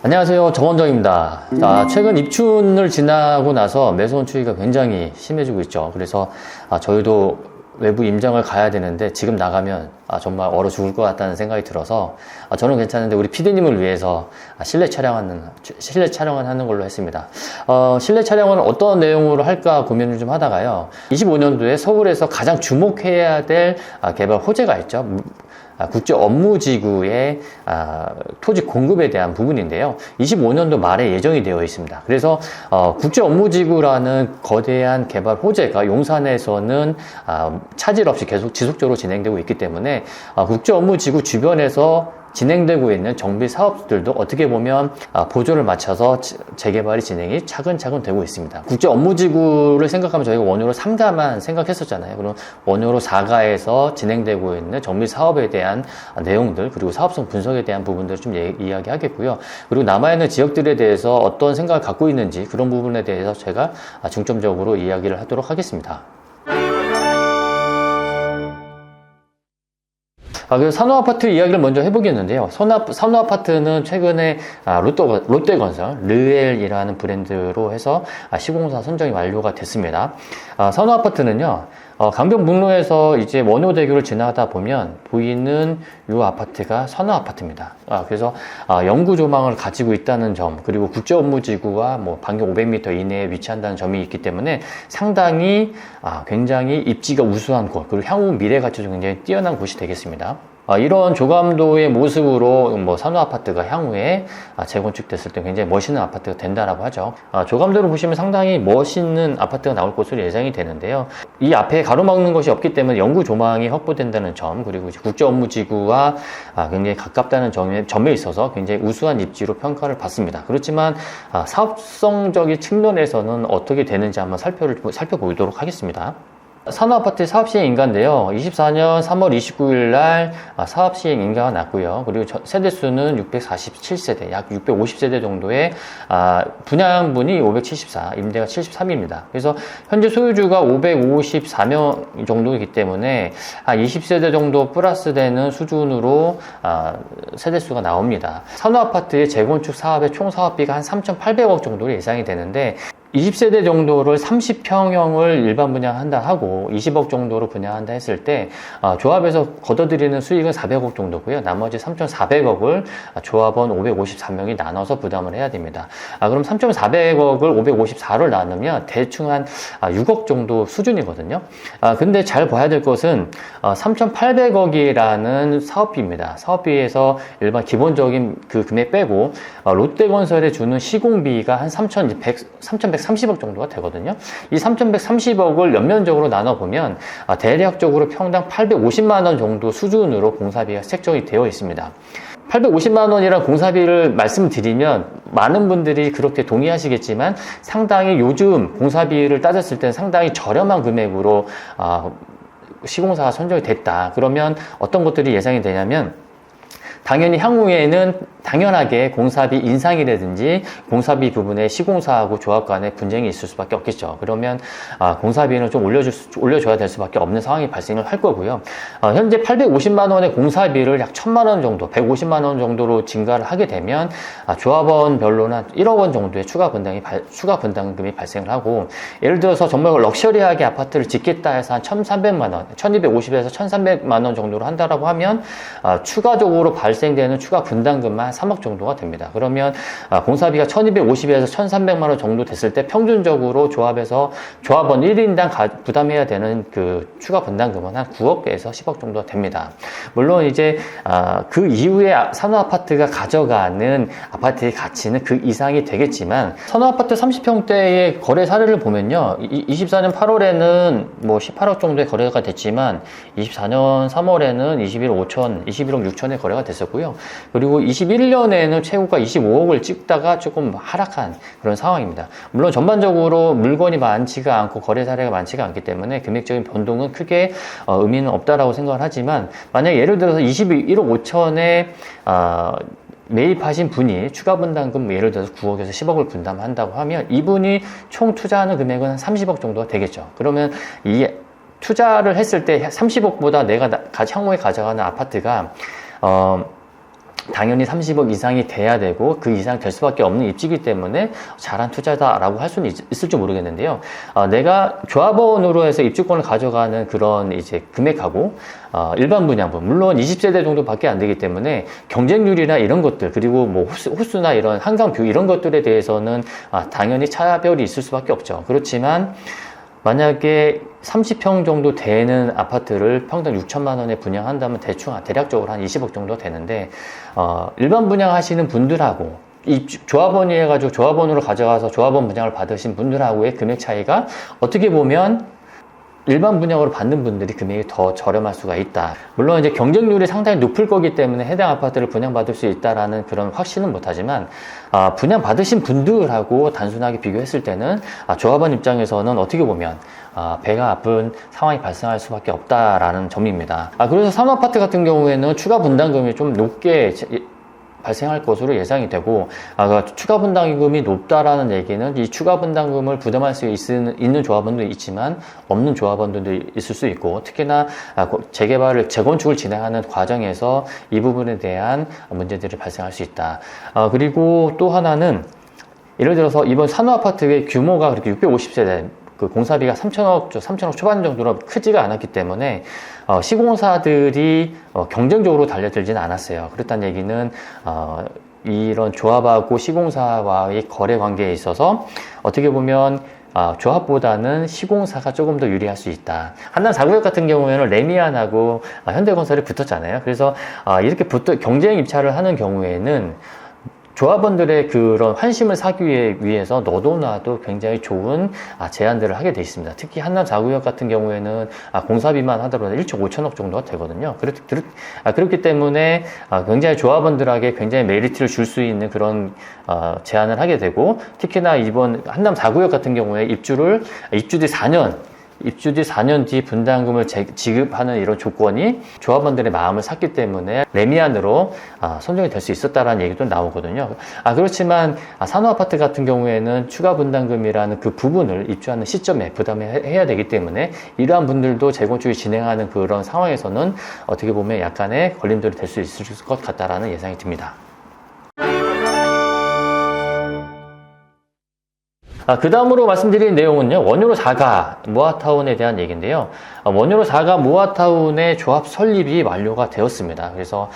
안녕하세요, 정원정입니다. 최근 입춘을 지나고 나서 매수원 추이가 굉장히 심해지고 있죠. 그래서 저희도 외부 임장을 가야 되는데 지금 나가면 정말 얼어 죽을 것 같다는 생각이 들어서 저는 괜찮은데 우리 PD님을 위해서 실내 촬영을 하는 걸로 했습니다. 실내 촬영은 어떤 내용으로 할까 고민을 좀 하다가요. 25년도에 서울에서 가장 주목해야 될 개발 호재가 있죠. 국제 업무지구의 토지 공급에 대한 부분인데요. 25년도 말에 예정이 되어 있습니다. 그래서 국제 업무지구라는 거대한 개발 호재가 용산에서는 차질 없이 계속 지속적으로 진행되고 있기 때문에 국제 업무지구 주변에서 진행되고 있는 정비 사업들도 어떻게 보면 보조를 맞춰서 재개발이 진행이 차근차근 되고 있습니다. 국제 업무지구를 생각하면 저희가 원효로 3가만 생각했었잖아요. 그럼 원효로 4가에서 진행되고 있는 정비 사업에 대한 내용들, 그리고 사업성 분석에 대한 부분들을 좀 이야기하겠고요. 그리고 남아있는 지역들에 대해서 어떤 생각을 갖고 있는지 그런 부분에 대해서 제가 중점적으로 이야기를 하도록 하겠습니다. 그래서 산호아파트 이야기를 먼저 해보겠는데요. 산호아파트는 최근에 롯데건설, 르엘이라는 브랜드로 해서 시공사 선정이 완료가 됐습니다. 산호아파트는요, 강변북로에서 이제 원효대교를 지나다 보면 보이는 이 아파트가 산호아파트입니다. 그래서 영구 조망을 가지고 있다는 점, 그리고 국제업무지구와 반경 500m 이내에 위치한다는 점이 있기 때문에 상당히 굉장히 입지가 우수한 곳, 그리고 향후 미래 가치도 굉장히 뛰어난 곳이 되겠습니다. 이런 조감도의 모습으로 산호아파트가 향후에 재건축됐을 때 굉장히 멋있는 아파트가 된다라고 하죠. 조감도를 보시면 상당히 멋있는 아파트가 나올 것으로 예상이 되는데요. 이 앞에 가로막는 것이 없기 때문에 영구 조망이 확보된다는 점, 그리고 이제 국제업무지구와 굉장히 가깝다는 점에 있어서 굉장히 우수한 입지로 평가를 받습니다. 그렇지만 사업성적인 측면에서는 어떻게 되는지 한번 살펴보도록 하겠습니다. 산호아파트의 사업시행 인가인데요. 24년 3월 29일 날 사업시행 인가가 났고요. 그리고 세대수는 647세대, 약 650세대 정도의 분양분이 574, 임대가 73입니다. 그래서 현재 소유주가 554명 정도이기 때문에 20세대 정도 플러스 되는 수준으로 세대수가 나옵니다. 산호아파트의 재건축 사업의 총 사업비가 한 3,800억 정도로 예상이 되는데 20세대 정도를 30평형을 일반 분양한다 하고 20억 정도로 분양한다 했을 때 조합에서 걷어들이는 수익은 400억 정도고요. 나머지 3,400억을 조합원 554명이 나눠서 부담을 해야 됩니다. 그럼 3,400억을 554를 나누면 대충 한 6억 정도 수준이거든요. 근데 잘 봐야 될 것은 3,800억이라는 사업비입니다. 사업비에서 일반 기본적인 그 금액 빼고 롯데건설에 주는 시공비가 한 3,130억 정도가 되거든요. 이 3,130억을 연면적으로 나눠보면 대략적으로 평당 850만 원 정도 수준으로 공사비가 책정이 되어 있습니다. 850만 원이란 공사비를 말씀드리면 많은 분들이 그렇게 동의하시겠지만 상당히 요즘 공사비를 따졌을 때는 상당히 저렴한 금액으로 시공사가 선정이 됐다. 그러면 어떤 것들이 예상이 되냐면 당연히 향후에는 당연하게 공사비 인상이라든지 공사비 부분에 시공사하고 조합 간에 분쟁이 있을 수밖에 없겠죠. 그러면 공사비는 좀 올려줘야 될 수밖에 없는 상황이 발생을 할 거고요. 현재 850만 원의 공사비를 약 1,000만 원 정도, 150만 원 정도로 증가를 하게 되면 조합원별로는 1억 원 정도의 추가 분담금이 발생을 하고, 예를 들어서 정말 럭셔리하게 아파트를 짓겠다 해서 한 1,300만 원, 1,250에서 1,300만 원 정도로 한다라고 하면 추가적으로 발생되는 추가 분담금만 3억 정도가 됩니다. 그러면 공사비가 1,250에서 1,300만 원 정도 됐을 때 평균적으로 조합원 1인당 부담해야 되는 그 추가 분담금은 한 9억에서 10억 정도가 됩니다. 물론 이제 그 이후에 산호아파트가 가져가는 아파트의 가치는 그 이상이 되겠지만, 산호아파트 30평대의 거래 사례를 보면요, 24년 8월에는 18억 정도의 거래가 됐지만 24년 3월에는 21억 6천의 거래가 됐었고요. 그리고 21년에는 최고가 25억을 찍다가 조금 하락한 그런 상황입니다. 물론 전반적으로 물건이 많지가 않고 거래 사례가 많지가 않기 때문에 금액적인 변동은 크게 의미는 없다라고 생각을 하지만, 만약 예를 들어서 21억 5천에 매입하신 분이 추가 분담금 예를 들어서 9억에서 10억을 분담한다고 하면 이분이 총 투자하는 금액은 한 30억 정도가 되겠죠. 그러면 이 투자를 했을 때 30억보다 내가 향후에 가져가는 아파트가 당연히 30억 이상이 돼야 되고 그 이상 될 수밖에 없는 입지이기 때문에 잘한 투자다라고 할 수는 있을지 모르겠는데요. 내가 조합원으로 해서 입주권을 가져가는 그런 이제 금액하고 일반 분양분, 물론 20세대 정도밖에 안 되기 때문에 경쟁률이나 이런 것들, 그리고 뭐 호수나 이런 한강 뷰 이런 것들에 대해서는 당연히 차별이 있을 수밖에 없죠. 그렇지만 만약에 30평 정도 되는 아파트를 평당 6천만 원에 분양한다면 대략적으로 한 20억 정도 되는데, 일반 분양하시는 분들하고 조합원이 해가지고 조합원으로 가져가서 조합원 분양을 받으신 분들하고의 금액 차이가 어떻게 보면 일반 분양으로 받는 분들이 금액이 더 저렴할 수가 있다. 물론 이제 경쟁률이 상당히 높을 거기 때문에 해당 아파트를 분양받을 수 있다라는 그런 확신은 못하지만, 분양받으신 분들하고 단순하게 비교했을 때는 조합원 입장에서는 어떻게 보면 배가 아픈 상황이 발생할 수밖에 없다라는 점입니다. 그래서 산업아파트 같은 경우에는 추가 분담금이 좀 높게 발생할 것으로 예상이 되고, 추가 분담금이 높다라는 얘기는 이 추가 분담금을 부담할 수 있는 조합원도 있지만 없는 조합원들도 있을 수 있고, 특히나 재건축을 진행하는 과정에서 이 부분에 대한 문제들이 발생할 수 있다. 그리고 또 하나는 예를 들어서 이번 산업아파트의 규모가 그렇게 650세대, 그 공사비가 3천억 초반 정도로 크지가 않았기 때문에 시공사들이 경쟁적으로 달려들지는 않았어요. 그렇다는 얘기는 이런 조합하고 시공사와의 거래 관계에 있어서 어떻게 보면 조합보다는 시공사가 조금 더 유리할 수 있다. 한남 4구역 같은 경우에는 레미안하고 현대건설이 붙었잖아요. 그래서 이렇게 경쟁 입찰을 하는 경우에는 조합원들의 그런 환심을 사기 위해서 너도 나도 굉장히 좋은 제안들을 하게 돼 있습니다. 특히 한남 4구역 같은 경우에는 공사비만 하더라도 1조 5천억 정도가 되거든요. 그렇기 때문에 굉장히 조합원들에게 굉장히 메리트를 줄 수 있는 그런 제안을 하게 되고, 특히나 이번 한남 4구역 같은 경우에 입주 뒤 4년 뒤 분담금을 지급하는 이런 조건이 조합원들의 마음을 샀기 때문에 레미안으로 선정이 될 수 있었다라는 얘기도 나오거든요. 그렇지만 산업아파트 같은 경우에는 추가 분담금이라는 그 부분을 입주하는 시점에 부담해야 되기 때문에 이러한 분들도 재건축을 진행하는 그런 상황에서는 어떻게 보면 약간의 걸림돌이 될 수 있을 것 같다라는 예상이 듭니다. 그 다음으로 말씀드린 내용은요, 원효로 4가 모아타운에 대한 얘기인데요. 원효로 4가 모아타운의 조합 설립이 완료가 되었습니다. 그래서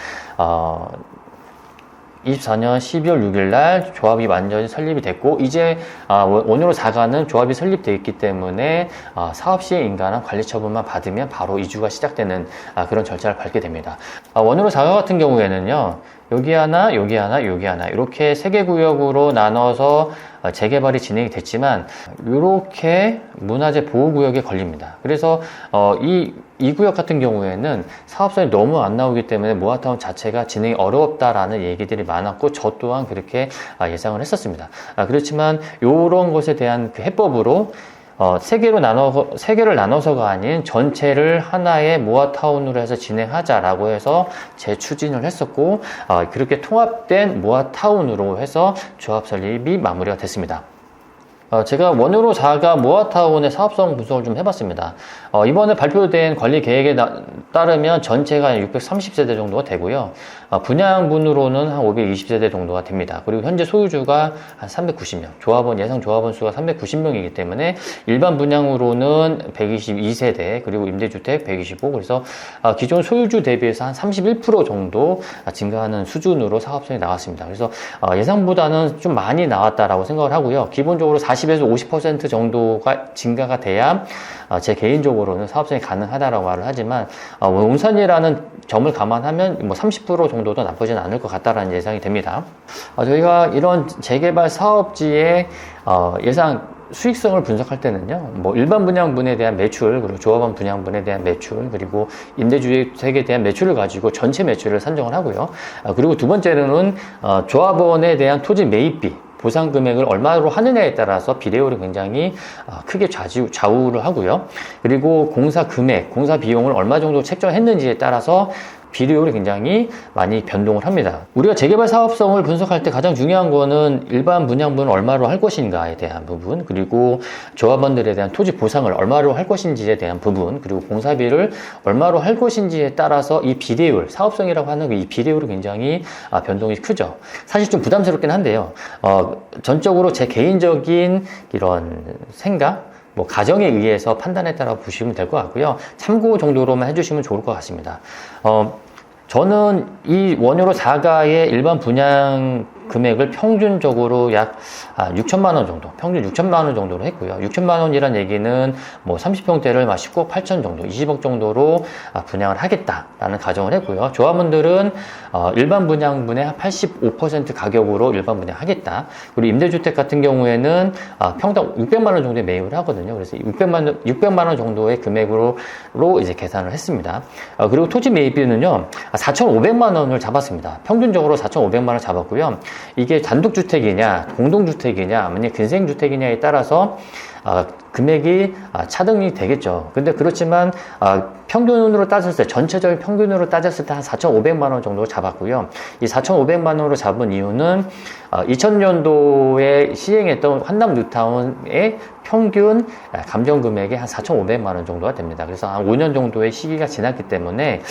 24년 12월 6일 날 조합이 완전히 설립이 됐고, 이제 원효로 4가는 조합이 설립되어 있기 때문에 사업시행 인가나 관리 처분만 받으면 바로 이주가 시작되는 그런 절차를 밟게 됩니다. 원효로 4가 같은 경우에는요, 여기 하나, 여기 하나, 여기 하나 이렇게 3개 구역으로 나눠서 재개발이 진행이 됐지만 이렇게 문화재 보호구역에 걸립니다. 그래서 이 구역 같은 경우에는 사업성이 너무 안 나오기 때문에 모아타운 자체가 진행이 어렵다라는 얘기들이 많았고, 저 또한 그렇게 예상을 했었습니다. 그렇지만 이런 것에 대한 그 해법으로 세 개를 나눠서가 아닌 전체를 하나의 모아타운으로 해서 진행하자라고 해서 재추진을 했었고, 그렇게 통합된 모아타운으로 해서 조합 설립이 마무리가 됐습니다. 제가 원효로 4가 모아타운의 사업성 분석을 좀 해봤습니다. 이번에 발표된 관리 계획에 따르면 전체가 630세대 정도가 되고요. 분양분으로는 한 520세대 정도가 됩니다. 그리고 현재 소유주가 한 390명, 예상 조합원 수가 390명이기 때문에 일반 분양으로는 122세대, 그리고 임대주택 125, 그래서 기존 소유주 대비해서 한 31% 정도 증가하는 수준으로 사업성이 나왔습니다. 그래서 예상보다는 좀 많이 나왔다라고 생각을 하고요. 기본적으로 40에서 50% 정도가 증가가 돼야 제 개인적으로는 사업성이 가능하다라고 말을 하지만, 온산이라는 점을 감안하면 뭐 30% 정도도 나쁘진 않을 것 같다라는 예상이 됩니다. 저희가 이런 재개발 사업지의 예상 수익성을 분석할 때는요, 뭐 일반 분양분에 대한 매출, 그리고 조합원 분양분에 대한 매출, 그리고 임대주택에 대한 매출을 가지고 전체 매출을 산정을 하고요. 그리고 두 번째로는 조합원에 대한 토지 매입비, 보상 금액을 얼마로 하느냐에 따라서 비례율이 굉장히 크게 좌우를 하고요. 그리고 공사 금액, 공사 비용을 얼마 정도 책정했는지에 따라서 비례율이 굉장히 많이 변동을 합니다. 우리가 재개발 사업성을 분석할 때 가장 중요한 거는 일반 분양분을 얼마로 할 것인가에 대한 부분, 그리고 조합원들에 대한 토지 보상을 얼마로 할 것인지에 대한 부분, 그리고 공사비를 얼마로 할 것인지에 따라서 이 비례율, 사업성이라고 하는 이 비례율이 굉장히 변동이 크죠. 사실 좀 부담스럽긴 한데요. 전적으로 제 개인적인 이런 생각, 뭐 가정에 의해서 판단했다라고 보시면 될 것 같고요. 참고 정도로만 해주시면 좋을 것 같습니다. 저는 이 원효로 4가의 일반 분양 금액을 평균적으로 약 6천만 원 정도, 평균 6천만 원 정도로 했고요. 6천만 원이란 얘기는 뭐 30평대를 19억 8천 정도, 20억 정도로 분양을 하겠다라는 가정을 했고요. 조합원들은 일반 분양분의 한 85% 가격으로 일반 분양하겠다. 그리고 임대주택 같은 경우에는 평당 600만 원 정도의 매입을 하거든요. 그래서 600만 원 정도의 금액으로 이제 계산을 했습니다. 그리고 토지 매입비는요, 4,500만 원을 잡았습니다. 평균적으로 4,500만 원 잡았고요. 이게 단독주택이냐, 공동주택이냐, 아니면 근생주택이냐에 따라서 금액이 차등이 되겠죠. 근데 그렇지만 평균으로 따졌을 때, 전체적인 평균으로 따졌을 때 한 4,500만 원 정도 잡았고요. 이 4,500만 원으로 잡은 이유는 2000년도에 시행했던 한남 뉴타운의 평균 감정 금액이 한 4,500만 원 정도가 됩니다. 그래서 한 5년 정도의 시기가 지났기 때문에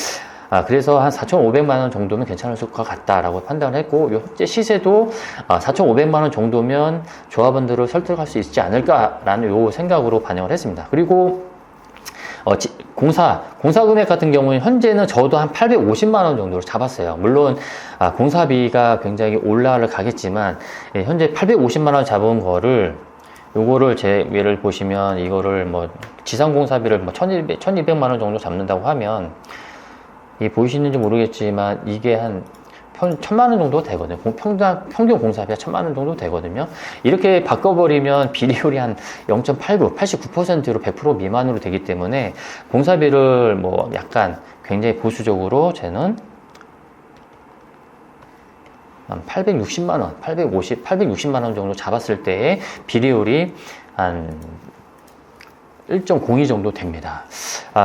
그래서 한 4,500만 원 정도면 괜찮을 것 같다라고 판단을 했고, 현재 시세도 4,500만 원 정도면 조합원들을 설득할 수 있지 않을까라는 요 생각으로 반영을 했습니다. 그리고 공사 금액 같은 경우는 현재는 저도 한 850만 원 정도로 잡았어요. 물론 공사비가 굉장히 올라를 가겠지만, 현재 850만 원 잡은 거를 요거를 제 예를 보시면, 이거를 뭐 지상공사비를 뭐 1200만 원 정도 잡는다고 하면, 이 보이시는지 모르겠지만 이게 한 1,000만 원 정도 되거든요. 평균 공사비가 1,000만 원 정도 되거든요. 이렇게 바꿔버리면 비례율이 한 0.89, 89%로 100% 미만으로 되기 때문에 공사비를 뭐 약간 굉장히 보수적으로 쟤는 한 860만 원, 860만 원 정도 잡았을 때의 비례율이 한 1.02 정도 됩니다.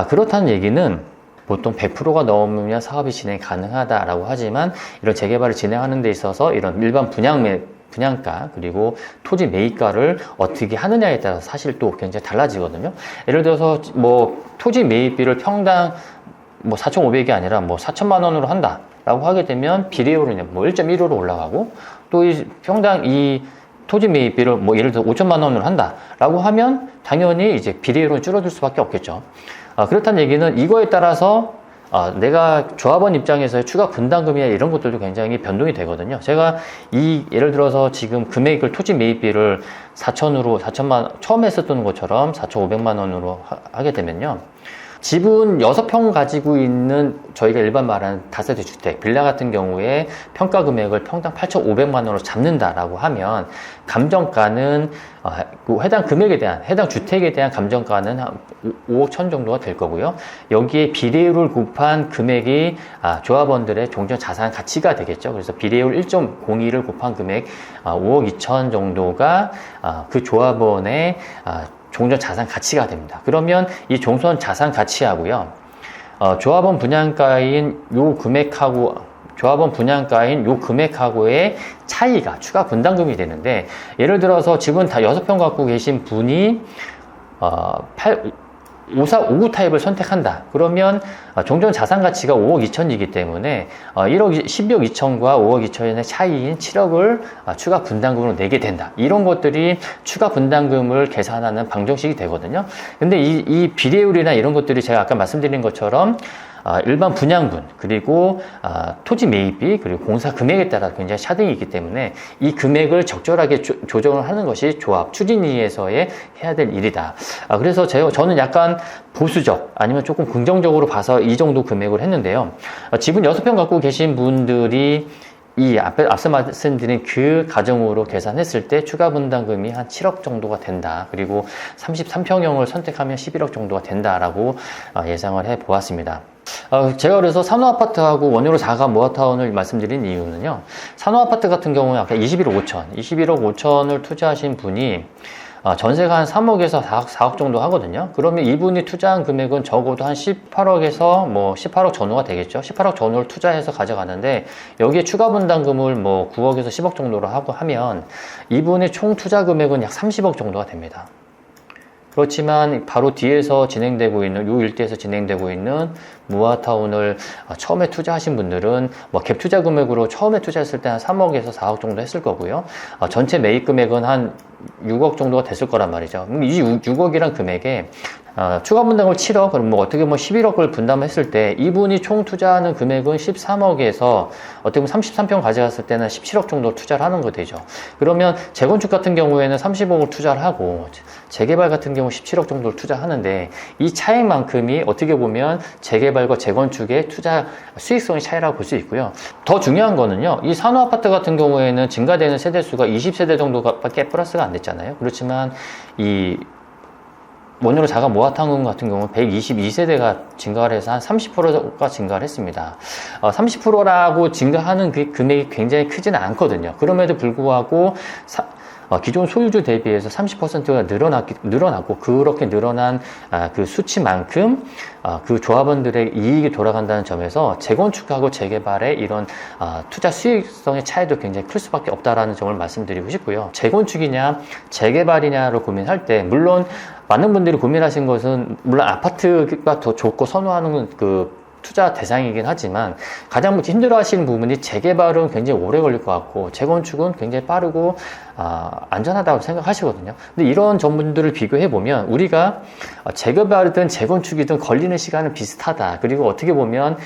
그렇다는 얘기는 보통 100%가 넘으면 사업이 진행 가능하다라고 하지만, 이런 재개발을 진행하는 데 있어서 이런 일반 분양가 그리고 토지 매입가를 어떻게 하느냐에 따라서 사실 또 굉장히 달라지거든요. 예를 들어서 뭐 토지 매입비를 평당 뭐 4,500이 아니라 뭐 4천만 원으로 한다라고 하게 되면 비례율은 뭐 1.15로 올라가고, 또 이 평당 이 토지 매입비를 뭐 예를 들어 5천만 원으로 한다라고 하면 당연히 이제 비례율은 줄어들 수밖에 없겠죠. 그렇다는 얘기는 이거에 따라서 내가 조합원 입장에서의 추가 분담금이나 이런 것들도 굉장히 변동이 되거든요. 제가 예를 들어서 지금 금액을 토지 매입비를 4천만 처음에 했었던 것처럼 4,500만 원으로 하게 되면요, 집은 6평 가지고 있는 저희가 일반 말하는 다세대 주택, 빌라 같은 경우에 평가 금액을 평당 8,500만 원으로 잡는다라고 하면 감정가는 해당 금액에 대한, 해당 주택에 대한 감정가는 한 5억 천 정도가 될 거고요. 여기에 비례율을 곱한 금액이 조합원들의 종전 자산 가치가 되겠죠. 그래서 비례율 1.02를 곱한 금액 5억 2천 정도가 그 조합원의 종전 자산 가치가 됩니다. 그러면 이 종전 자산 가치하고요, 조합원 분양가인 요 금액하고의 차이가 추가 분담금이 되는데, 예를 들어서 집은 다 6평 갖고 계신 분이 59 타입을 선택한다. 그러면 종전 자산 가치가 5억 2천이기 때문에 12억 2천과 5억 2천의 차이인 7억을 추가 분담금으로 내게 된다. 이런 것들이 추가 분담금을 계산하는 방정식이 되거든요. 근데 이 비례율이나 이런 것들이 제가 아까 말씀드린 것처럼 일반 분양분, 그리고 토지 매입비, 그리고 공사 금액에 따라 굉장히 차등이 있기 때문에 이 금액을 적절하게 조정을 하는 것이 조합 추진위에서의 해야 될 일이다. 그래서 저는 약간 보수적, 아니면 조금 긍정적으로 봐서 이 정도 금액을 했는데요. 집은 6평 갖고 계신 분들이 앞서 말씀드린 그 가정으로 계산했을 때 추가 분담금이 한 7억 정도가 된다. 그리고 33평형을 선택하면 11억 정도가 된다라고 예상을 해 보았습니다. 제가 그래서 산호아파트하고 원효로 4가 모아타운을 말씀드린 이유는요, 산호아파트 같은 경우는 아까 21억 5천, 21억 5천을 투자하신 분이 전세가 한 3억에서 4억 정도 하거든요. 그러면 이분이 투자한 금액은 적어도 한 18억에서 뭐 18억 전후가 되겠죠. 18억 전후를 투자해서 가져가는데 여기에 추가 분담금을 뭐 9억에서 10억 정도로 하고 하면 이분의 총 투자 금액은 약 30억 정도가 됩니다. 그렇지만 바로 뒤에서 진행되고 있는 요 일대에서 진행되고 있는 무아타운을 처음에 투자하신 분들은 뭐 갭 투자 금액으로 처음에 투자했을 때 한 3억에서 4억 정도 했을 거고요. 전체 매입 금액은 한 6억 정도가 됐을 거란 말이죠. 이 6억이란 금액에 추가 분담을 7억, 그럼 뭐 어떻게 보면 11억을 분담했을 때 이분이 총 투자하는 금액은 13억에서 어떻게 보면 33평 가져갔을 때는 17억 정도 투자를 하는 거 되죠. 그러면 재건축 같은 경우에는 30억을 투자를 하고 재개발 같은 경우 17억 정도를 투자하는데 이 차이만큼이 어떻게 보면 재개발과 재건축의 투자 수익성의 차이라고 볼 수 있고요. 더 중요한 거는요, 이 산호아파트 같은 경우에는 증가되는 세대수가 20세대 정도밖에 플러스가 안 됐잖아요. 그렇지만 이 원유로 자가 모아타운 같은 경우는 122세대가 증가를 해서 한 30%가 증가를 했습니다. 30%라고 증가하는 그 금액이 굉장히 크지는 않거든요. 그럼에도 불구하고 기존 소유주 대비해서 30%가 늘어났고 그렇게 늘어난 그 수치만큼 그 조합원들의 이익이 돌아간다는 점에서 재건축하고 재개발의 이런 투자 수익성의 차이도 굉장히 클 수밖에 없다라는 점을 말씀드리고 싶고요. 재건축이냐 재개발이냐로 고민할 때 물론 많은 분들이 고민하신 것은 물론 아파트가 더 좋고 선호하는 그 투자 대상이긴 하지만 가장 힘들어 하시는 부분이 재개발은 굉장히 오래 걸릴 것 같고 재건축은 굉장히 빠르고 안전하다고 생각하시거든요. 근데 이런 점들을 비교해 보면 우리가 재개발이든 재건축이든 걸리는 시간은 비슷하다. 그리고 어떻게 보면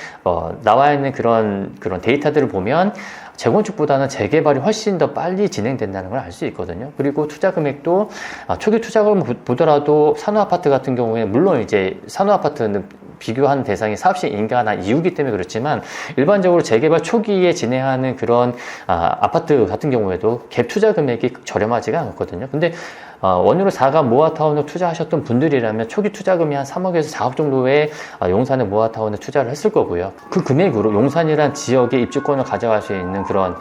나와 있는 그런 데이터들을 보면 재건축보다는 재개발이 훨씬 더 빨리 진행된다는 걸 알 수 있거든요. 그리고 투자 금액도 초기 투자금을 보더라도 산호아파트 같은 경우에 물론 이제 산호아파트는 비교하는 대상이 사업식 인가나 이유기 때문에 그렇지만 일반적으로 재개발 초기에 진행하는 그런 아파트 같은 경우에도 갭 투자 금액이 저렴하지가 않거든요. 근데 원유로 4가 모아타운을 투자하셨던 분들이라면 초기 투자금이 한 3억에서 4억 정도의 용산의 모아타운에 투자를 했을 거고요. 그 금액으로 용산이란 지역의 입주권을 가져갈 수 있는 그런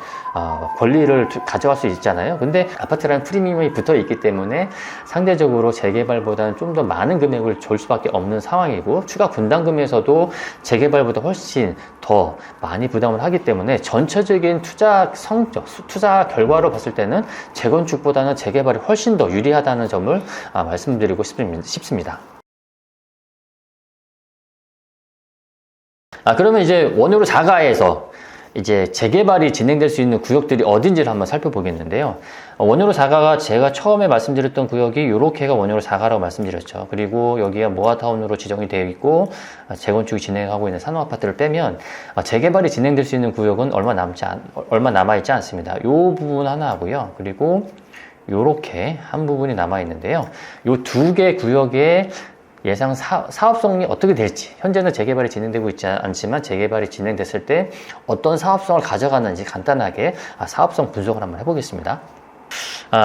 권리를 가져갈 수 있잖아요. 근데 아파트라는 프리미엄이 붙어 있기 때문에 상대적으로 재개발보다는 좀 더 많은 금액을 줄 수밖에 없는 상황이고 추가 분담금에서도 재개발보다 훨씬 더 많이 부담을 하기 때문에 전체적인 투자 성적, 투자 결과로 봤을 때는 재건축보다는 재개발이 훨씬 더 유리하다는 점을 말씀드리고 싶습니다. 그러면 이제 원유로 자가에서 이제 재개발이 진행될 수 있는 구역들이 어딘지를 한번 살펴보겠는데요. 원유로 자가가 제가 처음에 말씀드렸던 구역이 이렇게가 원유로 자가라고 말씀드렸죠. 그리고 여기가 모아타운으로 지정이 되어 있고 재건축이 진행하고 있는 산호아파트를 빼면 재개발이 진행될 수 있는 구역은 얼마 남아있지 않습니다. 이 부분 하나 하고요. 그리고 요렇게 한 부분이 남아 있는데요. 요 두 개 구역에 예상 사업성이 어떻게 될지 현재는 재개발이 진행되고 있지 않지만 재개발이 진행됐을 때 어떤 사업성을 가져가는지 간단하게 사업성 분석을 한번 해보겠습니다.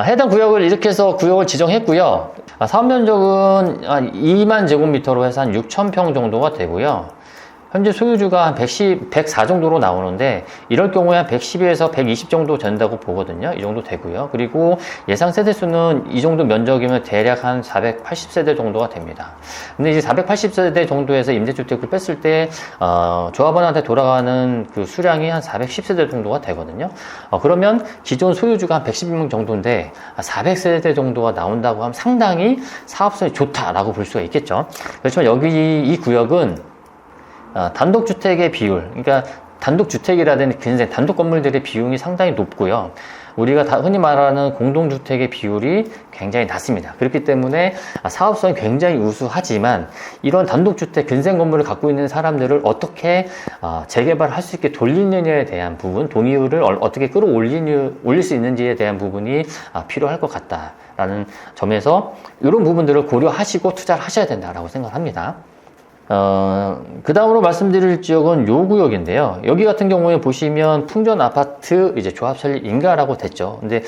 해당 구역을 이렇게 해서 구역을 지정했고요. 사업 면적은 2만 제곱미터로 해서 한 6,000평 정도가 되고요. 현재 소유주가 한 104 정도로 나오는데 이럴 경우에 한 110에서 120 정도 된다고 보거든요. 이 정도 되고요. 그리고 예상 세대수는 이 정도 면적이면 대략 한 480세대 정도가 됩니다. 근데 이제 480세대 정도에서 임대주택을 뺐을 때 조합원한테 돌아가는 그 수량이 한 410세대 정도가 되거든요. 그러면 기존 소유주가 한 110명 정도인데 400세대 정도가 나온다고 하면 상당히 사업성이 좋다라고 볼 수가 있겠죠. 그렇지만 여기 이 구역은 단독주택의 비율, 그러니까 단독주택이라든지 근생, 단독 건물들의 비용이 상당히 높고요. 우리가 흔히 말하는 공동주택의 비율이 굉장히 낮습니다. 그렇기 때문에 사업성이 굉장히 우수하지만 이런 단독주택, 근생 건물을 갖고 있는 사람들을 어떻게 재개발할 수 있게 돌리느냐에 대한 부분, 동의율을 어떻게 올릴 수 있는지에 대한 부분이 필요할 것 같다라는 점에서 이런 부분들을 고려하시고 투자를 하셔야 된다라고 생각합니다. 그 다음으로 말씀드릴 지역은 요 구역인데요. 여기 같은 경우에 보시면 풍전 아파트 이제 조합 설립 인가라고 됐죠. 근데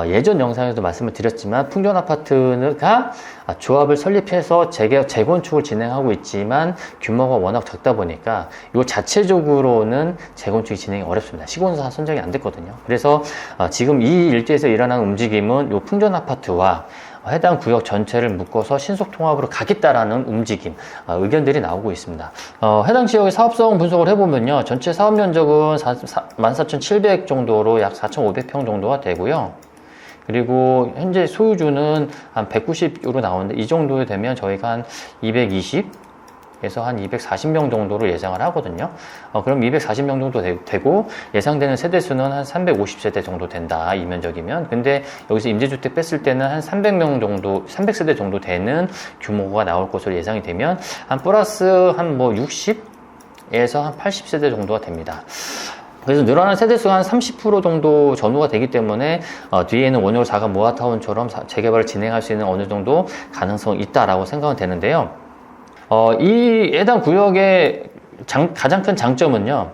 예전 영상에도 말씀을 드렸지만 풍전 아파트가 조합을 설립해서 재건축을 진행하고 있지만 규모가 워낙 작다 보니까 요 자체적으로는 재건축이 진행이 어렵습니다. 시공사 선정이 안 됐거든요. 그래서 지금 이 일대에서 일어나는 움직임은 요 풍전 아파트와 해당 구역 전체를 묶어서 신속통합으로 가겠다라는 움직임, 의견들이 나오고 있습니다. 해당 지역의 사업성 분석을 해보면요, 전체 사업 면적은 14,700 정도로 약 4,500평 정도가 되고요. 그리고 현재 소유주는 한 190으로 나오는데, 이 정도 되면 저희가 한 220에서 한 240명 정도로 예상을 하거든요. 그럼 240명 정도 되고, 예상되는 세대수는 한 350세대 정도 된다, 이 면적이면. 근데 여기서 임대주택 뺐을 때는 한 300명 정도, 300세대 정도 되는 규모가 나올 것으로 예상이 되면, 한 플러스 한 뭐 60에서 한 80세대 정도가 됩니다. 그래서 늘어난 세대수가 한 30% 정도 전후가 되기 때문에 뒤에는 원효 4가 모아타운처럼 재개발을 진행할 수 있는 어느 정도 가능성이 있다라고 생각은 되는데요. 이 해당 구역의 가장 큰 장점은요,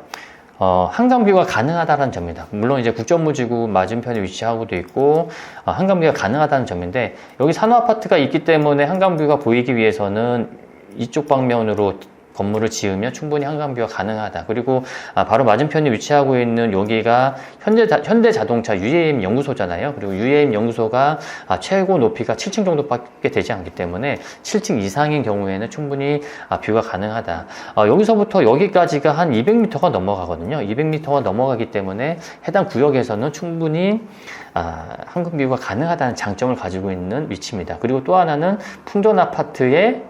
한강뷰가 가능하다는 점입니다. 물론 이제 국정무지구 맞은편에 위치하고도 있고 한강뷰가 가능하다는 점인데, 여기 산호아파트가 있기 때문에 한강뷰가 보이기 위해서는 이쪽 방면으로 건물을 지으면 충분히 한강뷰가 가능하다. 그리고 바로 맞은편에 위치하고 있는 여기가 현대자동차 UAM 연구소잖아요. 그리고 UAM 연구소가 최고 높이가 7층 정도밖에 되지 않기 때문에 7층 이상인 경우에는 충분히 뷰가 가능하다. 여기서부터 여기까지가 한 200m가 넘어가거든요. 200m가 넘어가기 때문에 해당 구역에서는 충분히 한강뷰가 가능하다는 장점을 가지고 있는 위치입니다. 그리고 또 하나는 풍전아파트의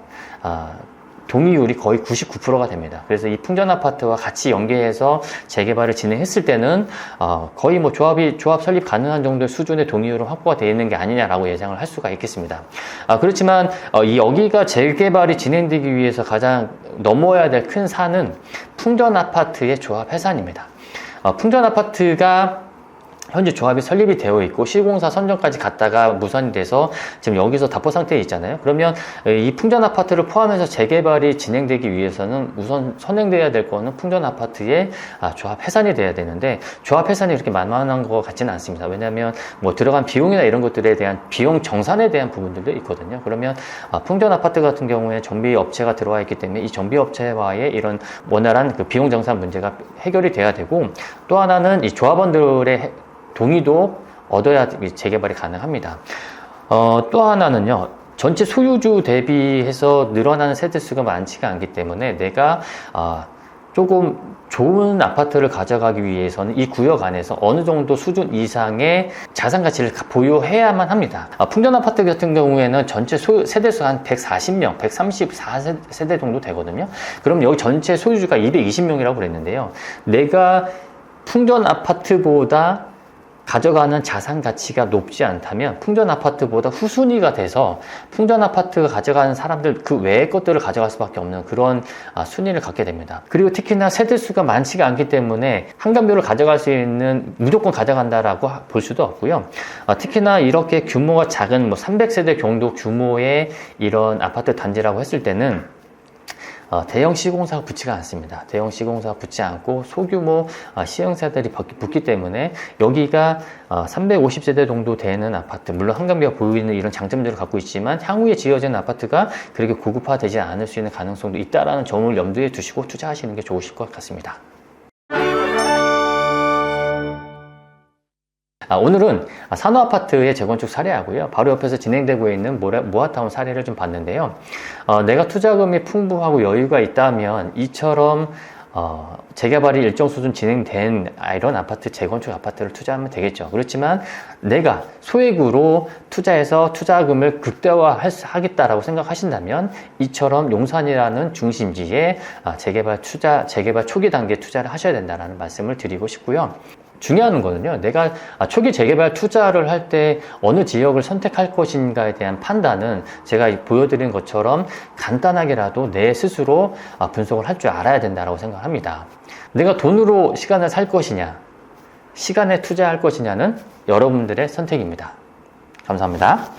동의율이 거의 99%가 됩니다. 그래서 이 풍전아파트와 같이 연계해서 재개발을 진행했을 때는 거의 뭐 조합 설립 가능한 정도의 수준의 동의율은 확보가 되어 있는 게 아니냐라고 예상을 할 수가 있겠습니다. 그렇지만 여기가 재개발이 진행되기 위해서 가장 넘어야 될 큰 산은 풍전아파트의 조합 해산입니다. 풍전아파트가 현재 조합이 설립이 되어 있고 시공사 선정까지 갔다가 무산이 돼서 지금 여기서 답보 상태에 있잖아요. 그러면 이 풍전아파트를 포함해서 재개발이 진행되기 위해서는 우선 선행돼야 될 거는 풍전아파트의 조합 해산이 돼야 되는데, 조합 해산이 그렇게 만만한 것 같지는 않습니다. 왜냐하면 뭐 들어간 비용이나 이런 것들에 대한 비용 정산에 대한 부분들도 있거든요. 그러면 풍전아파트 같은 경우에 정비업체가 들어와 있기 때문에 이 정비업체와의 이런 원활한 그 비용 정산 문제가 해결이 돼야 되고, 또 하나는 이 조합원들의 동의도 얻어야 재개발이 가능합니다. 또 하나는요, 전체 소유주 대비해서 늘어나는 세대수가 많지가 않기 때문에 내가 조금 좋은 아파트를 가져가기 위해서는 이 구역 안에서 어느 정도 수준 이상의 자산 가치를 보유해야만 합니다. 풍전아파트 같은 경우에는 전체 세대수 한 140명, 134세대 정도 되거든요. 그럼 여기 전체 소유주가 220명이라고 그랬는데요. 내가 풍전아파트보다 가져가는 자산 가치가 높지 않다면 풍전아파트보다 후순위가 돼서 풍전아파트가 가져가는 사람들 그 외의 것들을 가져갈 수밖에 없는 그런 순위를 갖게 됩니다. 그리고 특히나 세대수가 많지가 않기 때문에 한강뷰를 가져갈 수 있는, 무조건 가져간다라고 볼 수도 없고요. 특히나 이렇게 규모가 작은 뭐 300세대 정도 규모의 이런 아파트 단지라고 했을 때는 대형 시공사가 붙지가 않습니다. 대형 시공사가 붙지 않고 소규모 시행사들이 붙기 때문에 여기가 350세대 정도 되는 아파트, 물론 한강뷰가 보이는 이런 장점들을 갖고 있지만 향후에 지어지는 아파트가 그렇게 고급화되지 않을 수 있는 가능성도 있다는 점을 염두에 두시고 투자하시는 게 좋으실 것 같습니다. 오늘은 산호아파트의 재건축 사례하고요, 바로 옆에서 진행되고 있는 모아타운 사례를 좀 봤는데요. 내가 투자금이 풍부하고 여유가 있다면 이처럼 재개발이 일정 수준 진행된 이런 아파트, 재건축 아파트를 투자하면 되겠죠. 그렇지만 내가 소액으로 투자해서 투자금을 극대화하겠다라고 생각하신다면 이처럼 용산이라는 중심지에 재개발 초기 단계에 투자를 하셔야 된다는 말씀을 드리고 싶고요. 중요한 거는요, 내가 초기 재개발 투자를 할 때 어느 지역을 선택할 것인가에 대한 판단은 제가 보여드린 것처럼 간단하게라도 내 스스로 분석을 할 줄 알아야 된다고 생각합니다. 내가 돈으로 시간을 살 것이냐, 시간에 투자할 것이냐는 여러분들의 선택입니다. 감사합니다.